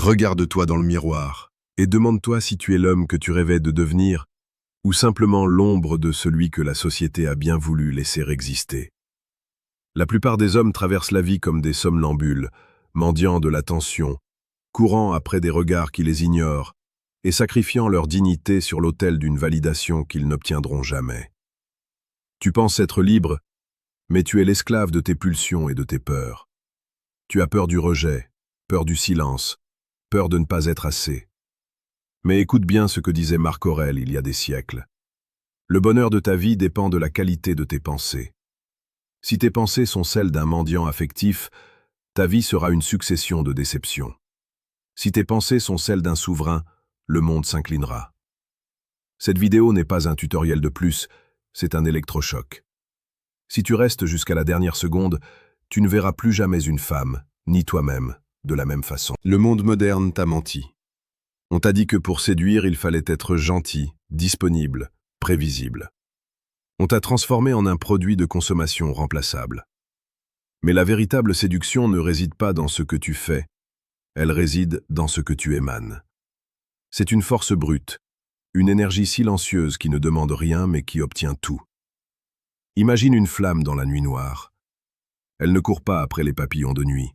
Regarde-toi dans le miroir et demande-toi si tu es l'homme que tu rêvais de devenir ou simplement l'ombre de celui que la société a bien voulu laisser exister. La plupart des hommes traversent la vie comme des somnambules, mendiant de l'attention, courant après des regards qui les ignorent et sacrifiant leur dignité sur l'autel d'une validation qu'ils n'obtiendront jamais. Tu penses être libre, mais tu es l'esclave de tes pulsions et de tes peurs. Tu as peur du rejet, peur du silence, peur de ne pas être assez. Mais écoute bien ce que disait Marc Aurèle il y a des siècles. Le bonheur de ta vie dépend de la qualité de tes pensées. Si tes pensées sont celles d'un mendiant affectif, ta vie sera une succession de déceptions. Si tes pensées sont celles d'un souverain, le monde s'inclinera. Cette vidéo n'est pas un tutoriel de plus, c'est un électrochoc. Si tu restes jusqu'à la dernière seconde, tu ne verras plus jamais une femme, ni toi-même, de la même façon. Le monde moderne t'a menti. On t'a dit que pour séduire, il fallait être gentil, disponible, prévisible. On t'a transformé en un produit de consommation remplaçable. Mais la véritable séduction ne réside pas dans ce que tu fais, elle réside dans ce que tu émanes. C'est une force brute, une énergie silencieuse qui ne demande rien mais qui obtient tout. Imagine une flamme dans la nuit noire. Elle ne court pas après les papillons de nuit.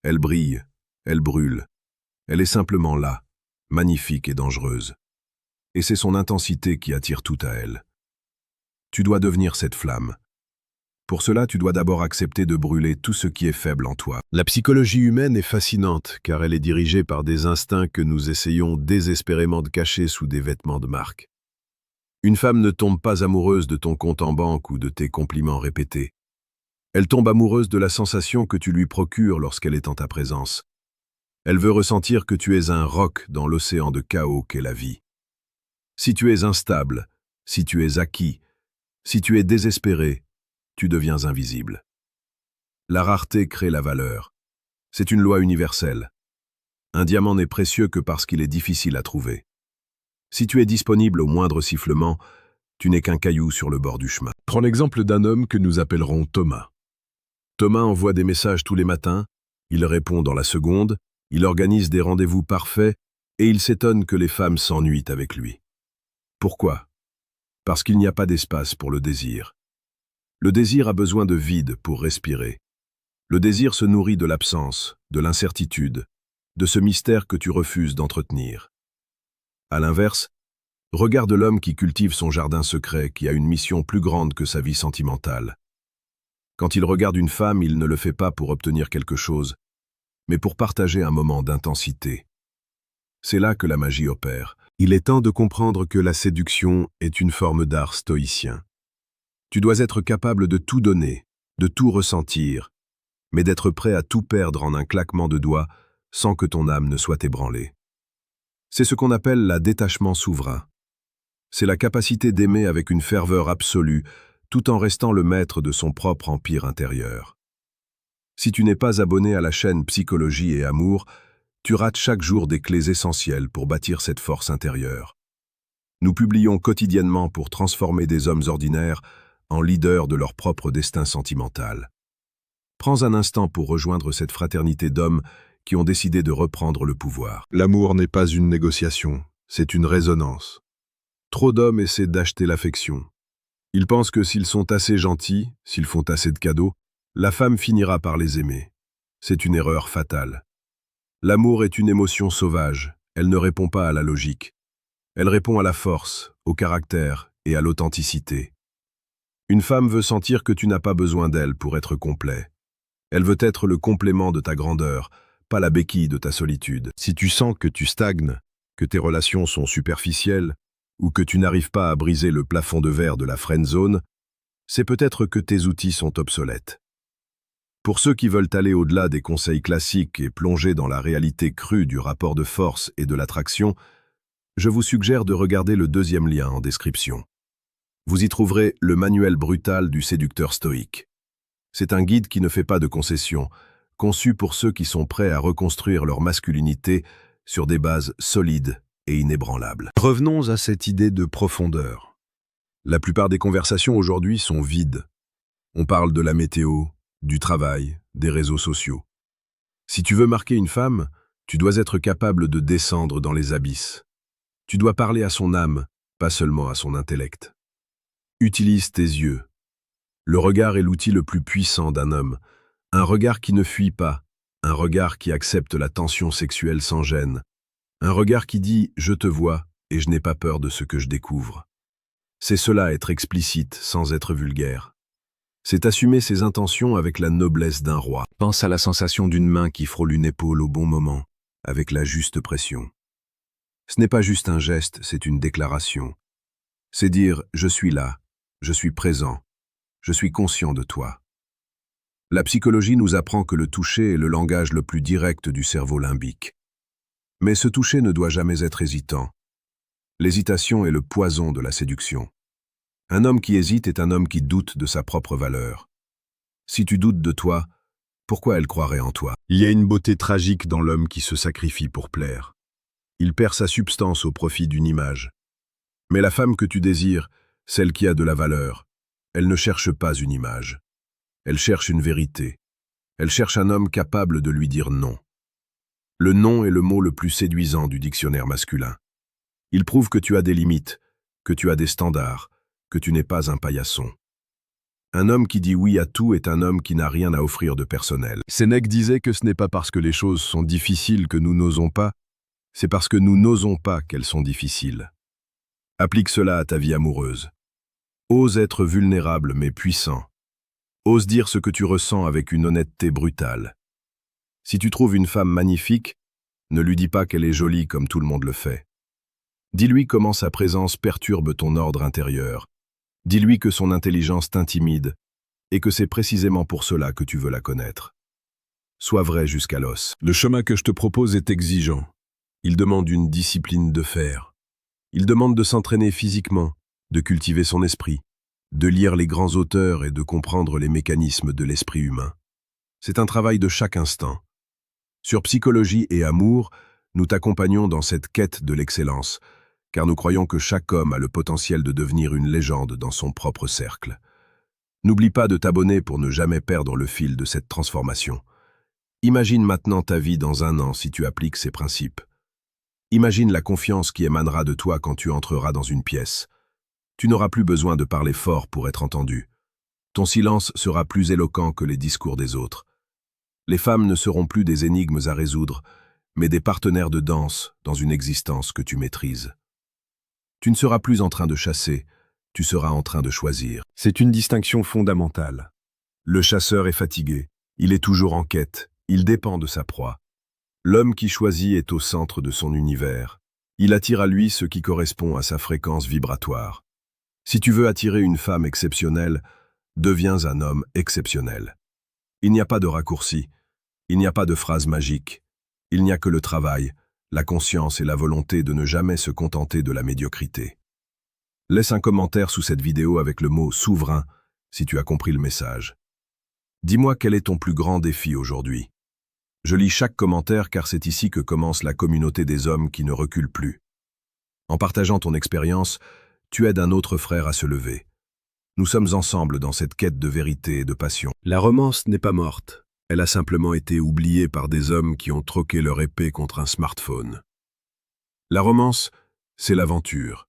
Elle brille, elle brûle. Elle est simplement là, magnifique et dangereuse. Et c'est son intensité qui attire tout à elle. Tu dois devenir cette flamme. Pour cela, tu dois d'abord accepter de brûler tout ce qui est faible en toi. La psychologie humaine est fascinante, car elle est dirigée par des instincts que nous essayons désespérément de cacher sous des vêtements de marque. Une femme ne tombe pas amoureuse de ton compte en banque ou de tes compliments répétés. Elle tombe amoureuse de la sensation que tu lui procures lorsqu'elle est en ta présence. Elle veut ressentir que tu es un roc dans l'océan de chaos qu'est la vie. Si tu es instable, si tu es acquis, si tu es désespéré, tu deviens invisible. La rareté crée la valeur. C'est une loi universelle. Un diamant n'est précieux que parce qu'il est difficile à trouver. Si tu es disponible au moindre sifflement, tu n'es qu'un caillou sur le bord du chemin. Prends l'exemple d'un homme que nous appellerons Thomas. Thomas envoie des messages tous les matins, il répond dans la seconde, il organise des rendez-vous parfaits et il s'étonne que les femmes s'ennuient avec lui. Pourquoi? Parce qu'il n'y a pas d'espace pour le désir. Le désir a besoin de vide pour respirer. Le désir se nourrit de l'absence, de l'incertitude, de ce mystère que tu refuses d'entretenir. À l'inverse, regarde l'homme qui cultive son jardin secret, qui a une mission plus grande que sa vie sentimentale. Quand il regarde une femme, il ne le fait pas pour obtenir quelque chose, mais pour partager un moment d'intensité. C'est là que la magie opère. Il est temps de comprendre que la séduction est une forme d'art stoïcien. Tu dois être capable de tout donner, de tout ressentir, mais d'être prêt à tout perdre en un claquement de doigts sans que ton âme ne soit ébranlée. C'est ce qu'on appelle la détachement souverain. C'est la capacité d'aimer avec une ferveur absolue, tout en restant le maître de son propre empire intérieur. Si tu n'es pas abonné à la chaîne Psychologie et Amour, tu rates chaque jour des clés essentielles pour bâtir cette force intérieure. Nous publions quotidiennement pour transformer des hommes ordinaires en leaders de leur propre destin sentimental. Prends un instant pour rejoindre cette fraternité d'hommes qui ont décidé de reprendre le pouvoir. L'amour n'est pas une négociation, c'est une résonance. Trop d'hommes essaient d'acheter l'affection. Ils pensent que s'ils sont assez gentils, s'ils font assez de cadeaux, la femme finira par les aimer. C'est une erreur fatale. L'amour est une émotion sauvage, elle ne répond pas à la logique. Elle répond à la force, au caractère et à l'authenticité. Une femme veut sentir que tu n'as pas besoin d'elle pour être complet. Elle veut être le complément de ta grandeur, pas la béquille de ta solitude. Si tu sens que tu stagnes, que tes relations sont superficielles, ou que tu n'arrives pas à briser le plafond de verre de la friend zone, c'est peut-être que tes outils sont obsolètes. Pour ceux qui veulent aller au-delà des conseils classiques et plonger dans la réalité crue du rapport de force et de l'attraction, je vous suggère de regarder le deuxième lien en description. Vous y trouverez le manuel brutal du séducteur stoïque. C'est un guide qui ne fait pas de concessions, conçu pour ceux qui sont prêts à reconstruire leur masculinité sur des bases solides et inébranlables. Revenons à cette idée de profondeur. La plupart des conversations aujourd'hui sont vides. On parle de la météo, du travail, des réseaux sociaux. Si tu veux marquer une femme, Tu dois être capable de descendre dans les abysses. Tu dois parler à son âme, pas seulement à son intellect. Utilise tes yeux. Le regard est l'outil le plus puissant d'un homme. Un regard qui ne fuit pas, un regard qui accepte la tension sexuelle sans gêne, un regard qui dit « je te vois et je n'ai pas peur de ce que je découvre ». C'est cela être explicite sans être vulgaire. C'est assumer ses intentions avec la noblesse d'un roi. Pense à la sensation d'une main qui frôle une épaule au bon moment, avec la juste pression. Ce n'est pas juste un geste, c'est une déclaration. C'est dire « je suis là, je suis présent, je suis conscient de toi ». La psychologie nous apprend que le toucher est le langage le plus direct du cerveau limbique. Mais ce toucher ne doit jamais être hésitant. L'hésitation est le poison de la séduction. Un homme qui hésite est un homme qui doute de sa propre valeur. Si tu doutes de toi, pourquoi elle croirait en toi? Il y a une beauté tragique dans l'homme qui se sacrifie pour plaire. Il perd sa substance au profit d'une image. Mais la femme que tu désires, celle qui a de la valeur, elle ne cherche pas une image. Elle cherche une vérité. Elle cherche un homme capable de lui dire non. Le non est le mot le plus séduisant du dictionnaire masculin. Il prouve que tu as des limites, que tu as des standards, que tu n'es pas un paillasson. Un homme qui dit oui à tout est un homme qui n'a rien à offrir de personnel. Sénèque disait que ce n'est pas parce que les choses sont difficiles que nous n'osons pas, c'est parce que nous n'osons pas qu'elles sont difficiles. Applique cela à ta vie amoureuse. Ose être vulnérable mais puissant. Ose dire ce que tu ressens avec une honnêteté brutale. Si tu trouves une femme magnifique, ne lui dis pas qu'elle est jolie comme tout le monde le fait. Dis-lui comment sa présence perturbe ton ordre intérieur. Dis-lui que son intelligence t'intimide et que c'est précisément pour cela que tu veux la connaître. Sois vrai jusqu'à l'os. Le chemin que je te propose est exigeant. Il demande une discipline de fer. Il demande de s'entraîner physiquement, de cultiver son esprit, de lire les grands auteurs et de comprendre les mécanismes de l'esprit humain. C'est un travail de chaque instant. Sur Psychologie et Amour, nous t'accompagnons dans cette quête de l'excellence, car nous croyons que chaque homme a le potentiel de devenir une légende dans son propre cercle. N'oublie pas de t'abonner pour ne jamais perdre le fil de cette transformation. Imagine maintenant ta vie dans 1 an si tu appliques ces principes. Imagine la confiance qui émanera de toi quand tu entreras dans une pièce. Tu n'auras plus besoin de parler fort pour être entendu. Ton silence sera plus éloquent que les discours des autres. Les femmes ne seront plus des énigmes à résoudre, mais des partenaires de danse dans une existence que tu maîtrises. Tu ne seras plus en train de chasser, tu seras en train de choisir. C'est une distinction fondamentale. Le chasseur est fatigué, il est toujours en quête, il dépend de sa proie. L'homme qui choisit est au centre de son univers. Il attire à lui ce qui correspond à sa fréquence vibratoire. Si tu veux attirer une femme exceptionnelle, deviens un homme exceptionnel. Il n'y a pas de raccourci, il n'y a pas de phrase magique. Il n'y a que le travail, la conscience et la volonté de ne jamais se contenter de la médiocrité. Laisse un commentaire sous cette vidéo avec le mot « souverain » si tu as compris le message. Dis-moi quel est ton plus grand défi aujourd'hui. Je lis chaque commentaire car c'est ici que commence la communauté des hommes qui ne reculent plus. En partageant ton expérience, tu aides un autre frère à se lever. Nous sommes ensemble dans cette quête de vérité et de passion. La romance n'est pas morte. Elle a simplement été oubliée par des hommes qui ont troqué leur épée contre un smartphone. La romance, c'est l'aventure.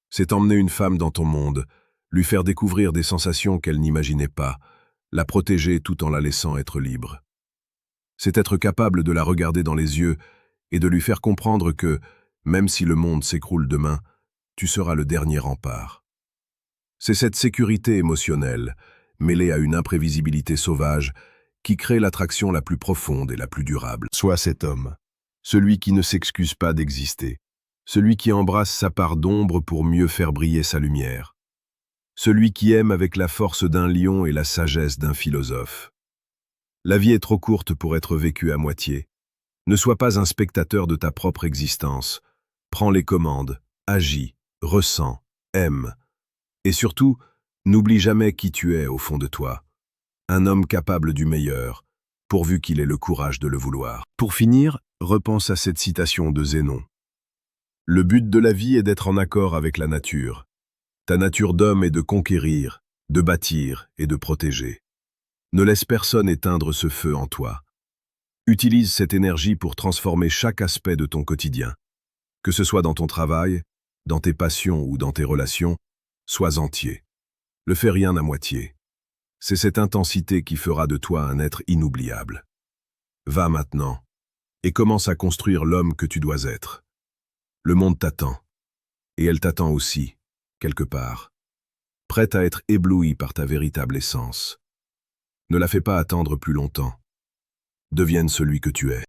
C'est emmener une femme dans ton monde, lui faire découvrir des sensations qu'elle n'imaginait pas, la protéger tout en la laissant être libre. C'est être capable de la regarder dans les yeux et de lui faire comprendre que, même si le monde s'écroule demain, tu seras le dernier rempart. C'est cette sécurité émotionnelle, mêlée à une imprévisibilité sauvage, qui crée l'attraction la plus profonde et la plus durable. Sois cet homme, celui qui ne s'excuse pas d'exister, celui qui embrasse sa part d'ombre pour mieux faire briller sa lumière, celui qui aime avec la force d'un lion et la sagesse d'un philosophe. La vie est trop courte pour être vécue à moitié. Ne sois pas un spectateur de ta propre existence. Prends les commandes, agis, ressens, aime. Et surtout, n'oublie jamais qui tu es au fond de toi. Un homme capable du meilleur, pourvu qu'il ait le courage de le vouloir. Pour finir, repense à cette citation de Zénon. Le but de la vie est d'être en accord avec la nature. Ta nature d'homme est de conquérir, de bâtir et de protéger. Ne laisse personne éteindre ce feu en toi. Utilise cette énergie pour transformer chaque aspect de ton quotidien. Que ce soit dans ton travail, dans tes passions ou dans tes relations, sois entier. Ne fais rien à moitié. C'est cette intensité qui fera de toi un être inoubliable. Va maintenant et commence à construire l'homme que tu dois être. Le monde t'attend, et elle t'attend aussi, quelque part, prête à être éblouie par ta véritable essence. Ne la fais pas attendre plus longtemps. Devienne celui que tu es.